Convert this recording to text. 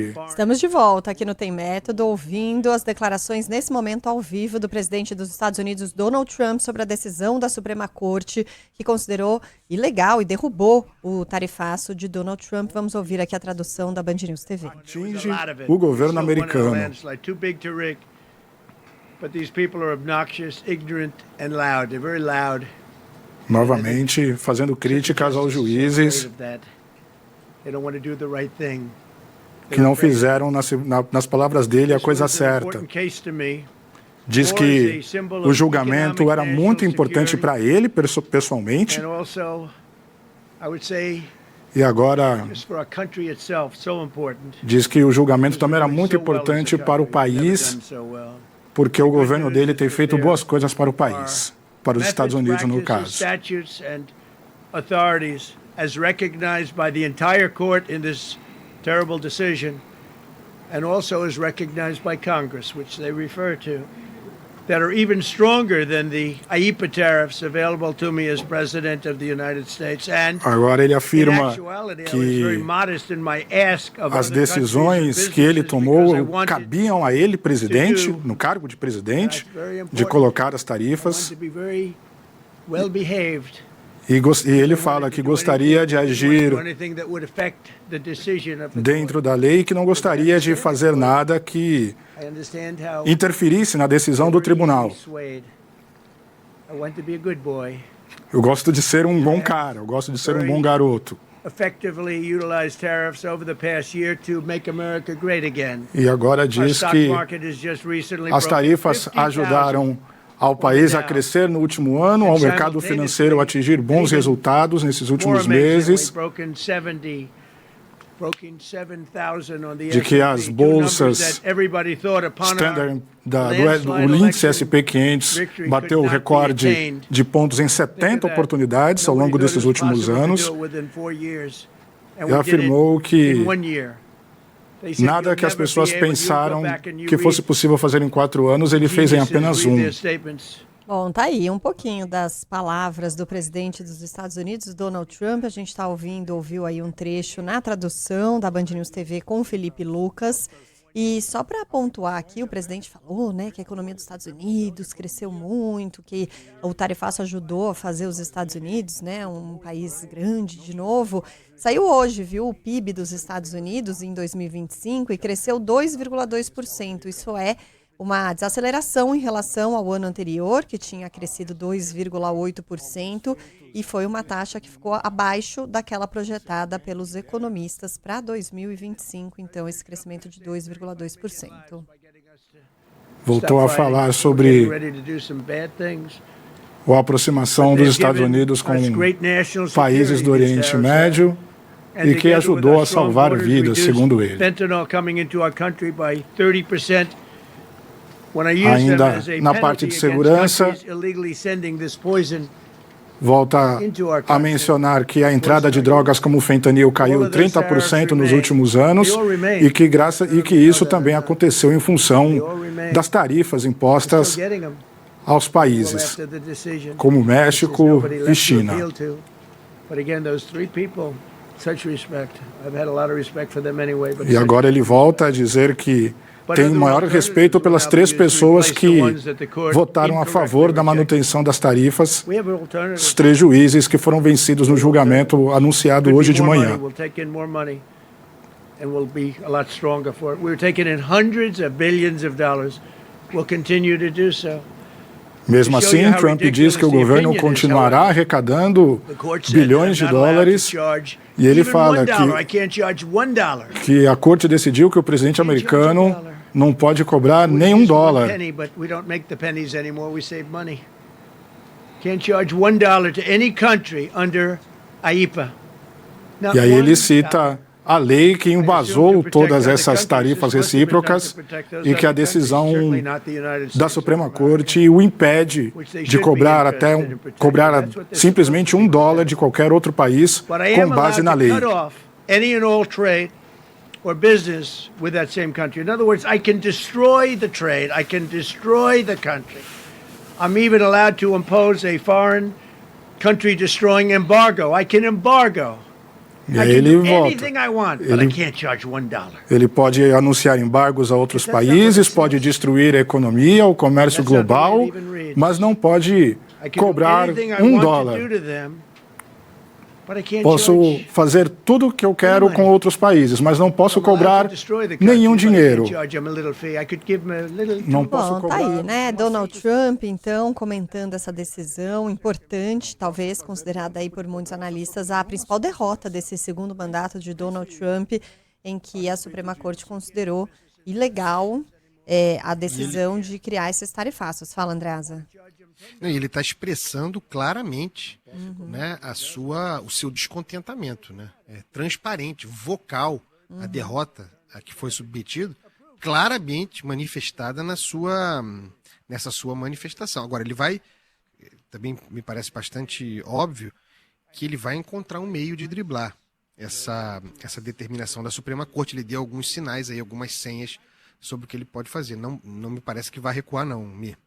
Estamos de volta aqui no Tem Método, ouvindo as declarações nesse momento ao vivo do presidente dos Estados Unidos, Donald Trump, sobre a decisão da Suprema Corte que considerou ilegal e derrubou o tarifaço de Donald Trump. Vamos ouvir aqui a tradução da Band News TV. Atinge o governo americano. Novamente, fazendo críticas aos juízes que não fizeram, nas palavras dele, a coisa certa. Diz que o julgamento era muito importante para ele, pessoalmente, e agora diz que o julgamento também era muito importante para o país, porque o governo dele tem feito boas coisas para o país, para os Estados Unidos, no caso. Terrible decision, and also is recognized by Congress, which they refer to, that are even stronger than the IEEPA tariffs available to me as President of the United States. And agora ele afirma que as decisões que ele tomou cabiam a ele, presidente, no cargo de presidente, de colocar as tarifas. E ele fala que gostaria de agir dentro da lei e que não gostaria de fazer nada que interferisse na decisão do tribunal. Eu gosto de ser um bom cara, eu gosto de ser um bom garoto. E agora diz que as tarifas ajudaram ao país a crescer no último ano, ao mercado financeiro atingir bons resultados nesses últimos meses, de que as bolsas Standard, o índice S&P 500 bateu o recorde de pontos em 70 oportunidades ao longo desses últimos anos e afirmou que nada que as pessoas pensaram que fosse possível fazer em 4 anos, ele fez em apenas 1. Bom, tá aí um pouquinho das palavras do presidente dos Estados Unidos, Donald Trump. A gente ouviu aí um trecho na tradução da Band News TV com o Felipe Lucas. E só para pontuar aqui, o presidente falou, né, que a economia dos Estados Unidos cresceu muito, que o tarifaço ajudou a fazer os Estados Unidos, né, um país grande de novo. Saiu hoje, viu, o PIB dos Estados Unidos em 2025 e cresceu 2,2%. Isso é uma desaceleração em relação ao ano anterior, que tinha crescido 2,8%, e foi uma taxa que ficou abaixo daquela projetada pelos economistas para 2025, então esse crescimento de 2,2%. Voltou a falar sobre a aproximação dos Estados Unidos com países do Oriente Médio e que ajudou a salvar vidas, segundo ele. Ainda na parte de segurança, volta a mencionar que a entrada de drogas como o fentanil caiu 30% nos últimos anos e que isso também aconteceu em função das tarifas impostas aos países, como México e China. E agora ele volta a dizer que tem maior respeito pelas 3 pessoas que votaram a favor da manutenção das tarifas, os 3 juízes que foram vencidos no julgamento anunciado hoje de manhã. Mesmo assim, Trump diz que o governo continuará arrecadando bilhões de dólares e ele fala que a corte decidiu que o presidente americano não pode cobrar nem $1. E aí ele cita a lei que embasou todas essas tarifas recíprocas e que a decisão da Suprema Corte o impede de cobrar simplesmente $1 de qualquer outro país com base na lei. Or business with that same country. In other words, I can destroy the trade, I can destroy the country. I'm even allowed to impose a foreign country destroying embargo. I can embargo E aí ele volta. Ele pode anunciar embargos a outros países, pode destruir a economia, o comércio global, mas não pode cobrar $1. Posso fazer tudo o que eu quero com outros países, mas não posso cobrar nenhum dinheiro. Não posso cobrar. Tá aí, né? Donald Trump, então, comentando essa decisão importante, talvez considerada aí por muitos analistas a principal derrota desse segundo mandato de Donald Trump, em que a Suprema Corte considerou ilegal a decisão de criar esses tarifaços. Fala, Andreasa. Ele está expressando claramente, né, o seu descontentamento, né? É transparente, vocal, a derrota a que foi submetido, claramente manifestada nessa sua manifestação. Agora, ele vai, também me parece bastante óbvio, que ele vai encontrar um meio de driblar essa determinação da Suprema Corte. Ele deu alguns sinais aí, algumas senhas sobre o que ele pode fazer. Não me parece que vai recuar, não, Mir.